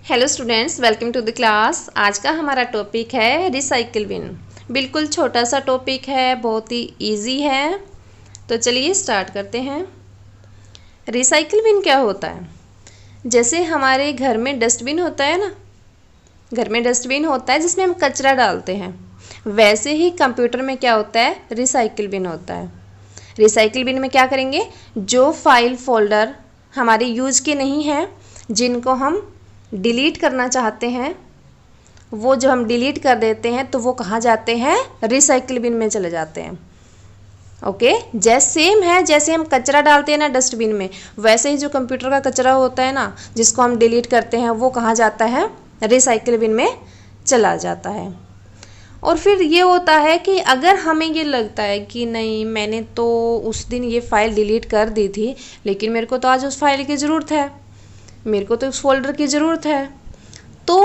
Hello students, welcome to the class. आज का हमारा टॉपिक है रिसाइकिल बिन। बिल्कुल छोटा सा टॉपिक है, बहुत ही इजी है। तो चलिए स्टार्ट करते हैं। रिसाइकिल बिन क्या होता है? जैसे हमारे घर में डस्टबिन होता है ना, घर में डस्टबिन होता है जिसमें हम कचरा डालते हैं, वैसे ही कंप्यूटर में क्या होता है, रिसाइकिल बिन होता है। रिसाइकिल बिन में क्या करेंगे, जो फाइल फोल्डर हमारे यूज के नहीं हैं, जिनको हम डिलीट करना चाहते हैं, वो जो हम डिलीट कर देते हैं तो वो कहाँ जाते हैं, रिसाइकिल बिन में चले जाते हैं। ओके, जैसे सेम है, जैसे हम कचरा डालते हैं ना डस्टबिन में, वैसे ही जो कंप्यूटर का कचरा होता है ना, जिसको हम डिलीट करते हैं, वो कहाँ जाता है, रिसाइकिल बिन में चला जाता है। और फिर ये होता है कि अगर हमें ये लगता है कि नहीं, मैंने तो उस दिन ये फ़ाइल डिलीट कर दी थी, लेकिन मेरे को तो आज उस फाइल की ज़रूरत है, मेरे को तो उस फोल्डर की ज़रूरत है, तो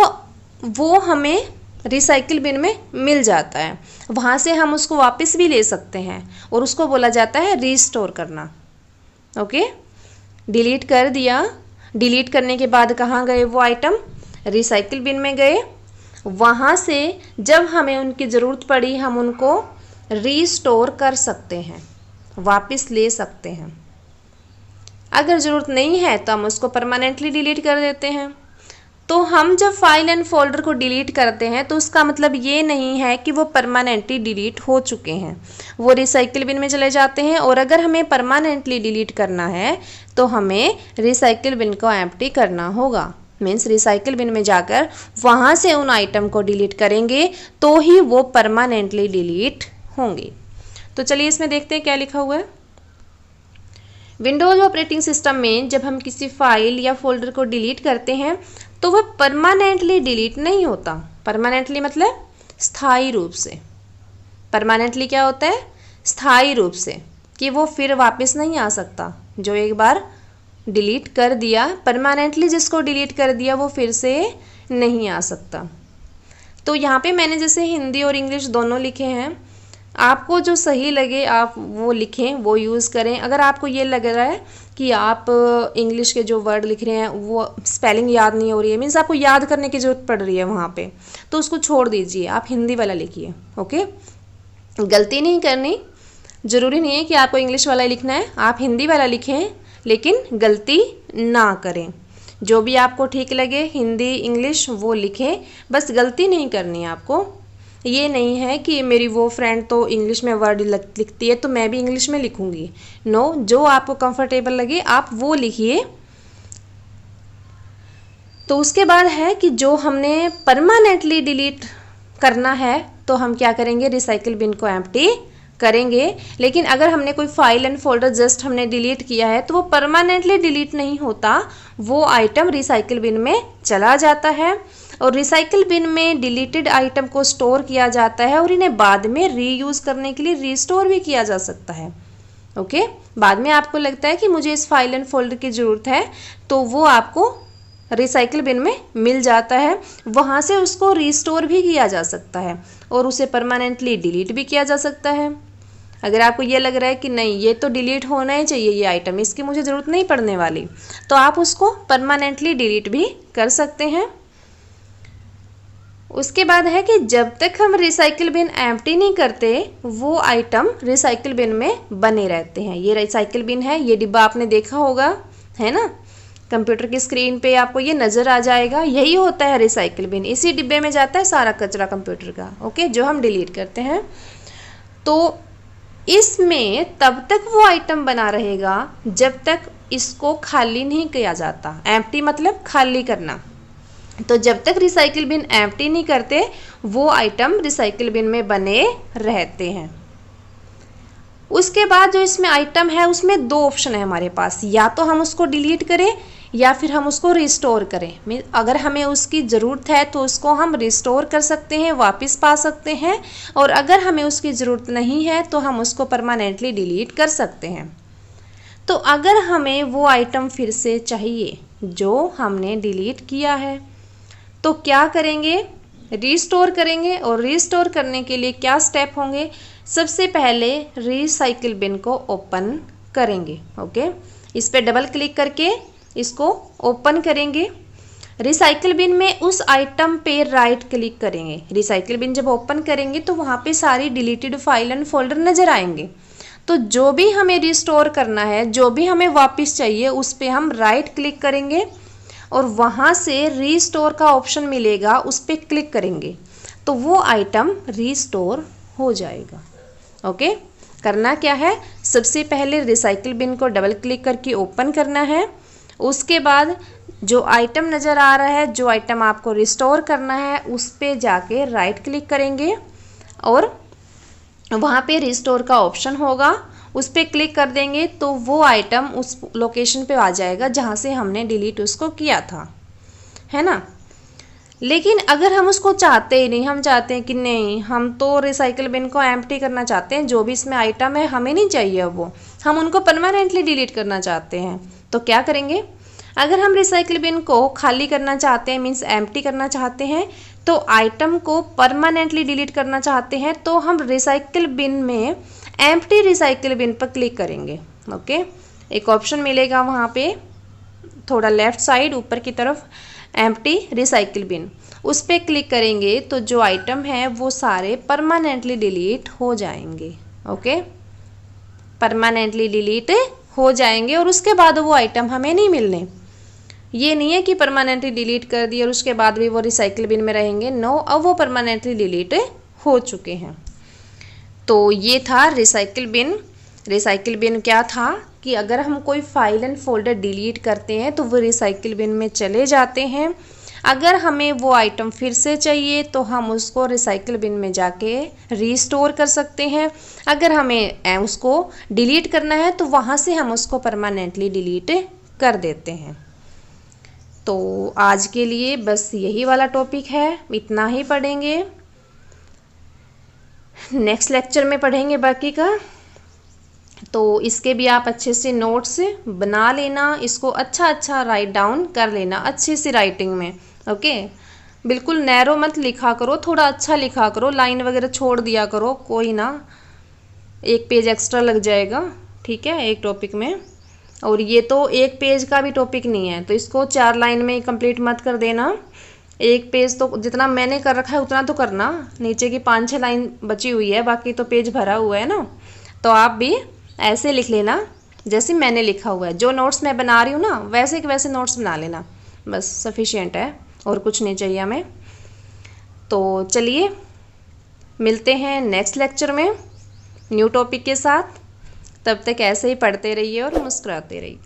वो हमें रिसाइकिल बिन में मिल जाता है। वहाँ से हम उसको वापस भी ले सकते हैं और उसको बोला जाता है रीस्टोर करना। ओके, डिलीट कर दिया, डिलीट करने के बाद कहाँ गए वो आइटम, रिसाइकिल बिन में गए। वहाँ से जब हमें उनकी ज़रूरत पड़ी, हम उनको रीस्टोर कर सकते हैं, वापस ले सकते हैं। अगर ज़रूरत नहीं है तो हम उसको परमानेंटली डिलीट कर देते हैं। तो हम जब फाइल एंड फोल्डर को डिलीट करते हैं तो उसका मतलब ये नहीं है कि वो परमानेंटली डिलीट हो चुके हैं, वो रिसाइकिल बिन में चले जाते हैं। और अगर हमें परमानेंटली डिलीट करना है तो हमें रिसाइकिल बिन को एम्प्टी करना होगा। मीन्स रिसाइकिल बिन में जाकर वहाँ से उन आइटम को डिलीट करेंगे तो ही वो परमानेंटली डिलीट होंगे। तो चलिए इसमें देखते हैं क्या लिखा हुआ है। विंडोज़ ऑपरेटिंग सिस्टम में जब हम किसी फाइल या फोल्डर को डिलीट करते हैं तो वह परमानेंटली डिलीट नहीं होता। परमानेंटली मतलब स्थायी रूप से। परमानेंटली क्या होता है, स्थायी रूप से, कि वो फिर वापस नहीं आ सकता। जो एक बार डिलीट कर दिया, परमानेंटली जिसको डिलीट कर दिया, वो फिर से नहीं आ सकता। तो यहाँ पे मैंने जैसे हिंदी और इंग्लिश दोनों लिखे हैं, आपको जो सही लगे आप वो लिखें, वो यूज़ करें। अगर आपको ये लग रहा है कि आप इंग्लिश के जो वर्ड लिख रहे हैं वो स्पेलिंग याद नहीं हो रही है, मीन्स आपको याद करने की ज़रूरत पड़ रही है वहाँ पे, तो उसको छोड़ दीजिए, आप हिंदी वाला लिखिए। ओके, गलती नहीं करनी, ज़रूरी नहीं है कि आपको इंग्लिश वाला लिखना है, आप हिंदी वाला लिखें, लेकिन गलती ना करें। जो भी आपको ठीक लगे, हिंदी इंग्लिश, वो लिखें, बस गलती नहीं करनी है आपको। ये नहीं है कि मेरी वो फ्रेंड तो इंग्लिश में वर्ड लिखती है तो मैं भी इंग्लिश में लिखूंगी। नो, जो आपको कंफर्टेबल लगे आप वो लिखिए। तो उसके बाद है कि जो हमने परमानेंटली डिलीट करना है तो हम क्या करेंगे, रिसाइकिल बिन को एम्प्टी करेंगे। लेकिन अगर हमने कोई फाइल एंड फोल्डर जस्ट हमने डिलीट किया है तो वो परमानेंटली डिलीट नहीं होता, वो आइटम रिसाइकिल बिन में चला जाता है। और रिसाइकिल बिन में डिलीटेड आइटम को स्टोर किया जाता है और इन्हें बाद में रीयूज़ करने के लिए रीस्टोर भी किया जा सकता है। ओके, बाद में आपको लगता है कि मुझे इस फाइल एंड फोल्डर की ज़रूरत है तो वो आपको रिसाइकिल बिन में मिल जाता है, वहाँ से उसको रीस्टोर भी किया जा सकता है और उसे परमानेंटली डिलीट भी किया जा सकता है। अगर आपको ये लग रहा है कि नहीं, ये तो डिलीट होना ही चाहिए, ये आइटम, इसकी मुझे ज़रूरत नहीं पड़ने वाली, तो आप उसको परमानेंटली डिलीट भी कर सकते हैं। उसके बाद है कि जब तक हम रिसाइकिल बिन एम्प्टी नहीं करते, वो आइटम रिसाइकिल बिन में बने रहते हैं। ये रिसाइकिल बिन है, ये डिब्बा आपने देखा होगा, है ना, कंप्यूटर की स्क्रीन पे आपको ये नज़र आ जाएगा, यही होता है रिसाइकिल बिन। इसी डिब्बे में जाता है सारा कचरा कंप्यूटर का, ओके, जो हम डिलीट करते हैं। तो इसमें तब तक वो आइटम बना रहेगा जब तक इसको खाली नहीं किया जाता। एम्प्टी मतलब खाली करना। तो जब तक रिसाइकिल बिन एम्प्टी नहीं करते, वो आइटम रिसाइकिल बिन में बने रहते हैं। उसके बाद जो इसमें आइटम है उसमें दो ऑप्शन है हमारे पास, या तो हम उसको डिलीट करें या फिर हम उसको रिस्टोर करें। अगर हमें उसकी ज़रूरत है तो उसको हम रिस्टोर कर सकते हैं, वापस पा सकते हैं, और अगर हमें उसकी ज़रूरत नहीं है तो हम उसको परमानेंटली डिलीट कर सकते हैं। तो अगर हमें वो आइटम फिर से चाहिए जो हमने डिलीट किया है तो क्या करेंगे, रीस्टोर करेंगे। और रीस्टोर करने के लिए क्या स्टेप होंगे, सबसे पहले रिसाइकिल बिन को ओपन करेंगे। ओके, इस पर डबल क्लिक करके इसको ओपन करेंगे। रिसाइकिल बिन में उस आइटम पे राइट क्लिक करेंगे। रिसाइकिल बिन जब ओपन करेंगे तो वहाँ पे सारी डिलीटेड फाइल एंड फोल्डर नज़र आएंगे। तो जो भी हमें रिस्टोर करना है, जो भी हमें वापस चाहिए, उस पर हम राइट क्लिक करेंगे और वहाँ से रीस्टोर का ऑप्शन मिलेगा, उस पर क्लिक करेंगे तो वो आइटम रीस्टोर हो जाएगा। ओके, करना क्या है, सबसे पहले रिसाइकिल बिन को डबल क्लिक करके ओपन करना है। उसके बाद जो आइटम नज़र आ रहा है, जो आइटम आपको रिस्टोर करना है, उस पे जाके राइट क्लिक करेंगे और वहाँ पे रिस्टोर का ऑप्शन होगा, उस पर क्लिक कर देंगे तो वो आइटम उस लोकेशन पे आ जाएगा जहाँ से हमने डिलीट उसको किया था, है ना। लेकिन अगर हम उसको चाहते ही नहीं, हम चाहते हैं कि नहीं, हम तो रिसाइकिल बिन को एम्प्टी करना चाहते हैं, जो भी इसमें आइटम है हमें नहीं चाहिए वो, हम उनको परमानेंटली डिलीट करना चाहते हैं, तो क्या करेंगे, अगर हम रिसाइकिल बिन को खाली करना चाहते हैं, मीन्स एम्प्टी करना चाहते हैं, तो आइटम को परमानेंटली डिलीट करना चाहते हैं, तो हम रिसाइकिल बिन में एम्प्टी रिसाइकिल बिन पर क्लिक करेंगे। ओके, एक ऑप्शन मिलेगा वहाँ पे थोड़ा लेफ्ट साइड ऊपर की तरफ, एम्प्टी रिसाइकिल बिन, उस पर क्लिक करेंगे तो जो आइटम है वो सारे परमानेंटली डिलीट हो जाएंगे। ओके, परमानेंटली डिलीट हो जाएंगे और उसके बाद वो आइटम हमें नहीं मिलने। ये नहीं है कि परमानेंटली डिलीट कर दिए और उसके बाद भी वो रिसाइकिल बिन में रहेंगे, नो, अब वो परमानेंटली डिलीट हो चुके हैं। तो ये था रिसाइकिल बिन। रिसाइकिल बिन क्या था कि अगर हम कोई फाइल एंड फोल्डर डिलीट करते हैं तो वो रिसाइकिल बिन में चले जाते हैं। अगर हमें वो आइटम फिर से चाहिए तो हम उसको रिसाइकिल बिन में जाके रीस्टोर कर सकते हैं। अगर हमें उसको डिलीट करना है तो वहाँ से हम उसको परमानेंटली डिलीट कर देते हैं। तो आज के लिए बस यही वाला टॉपिक है, इतना ही पढ़ेंगे। नेक्स्ट लेक्चर में पढ़ेंगे बाकी का। तो इसके भी आप अच्छे से नोट्स बना लेना, इसको अच्छा राइट डाउन कर लेना अच्छे से राइटिंग में। ओके, बिल्कुल नैरो मत लिखा करो, थोड़ा अच्छा लिखा करो, लाइन वगैरह छोड़ दिया करो, कोई ना, एक पेज एक्स्ट्रा लग जाएगा, ठीक है, एक टॉपिक में। और ये तो एक पेज का भी टॉपिक नहीं है, तो इसको 4 लाइन में कंप्लीट मत कर देना। एक पेज तो जितना मैंने कर रखा है उतना तो करना, नीचे की 5-6 लाइन बची हुई है, बाकी तो पेज भरा हुआ है ना। तो आप भी ऐसे लिख लेना जैसे मैंने लिखा हुआ है, जो नोट्स मैं बना रही हूँ ना वैसे के वैसे नोट्स बना लेना, बस सफिशिएंट है, और कुछ नहीं चाहिए हमें। तो चलिए मिलते हैं नेक्स्ट लेक्चर में न्यू टॉपिक के साथ। तब तक ऐसे ही पढ़ते रहिए और मुस्कुराते रहिए।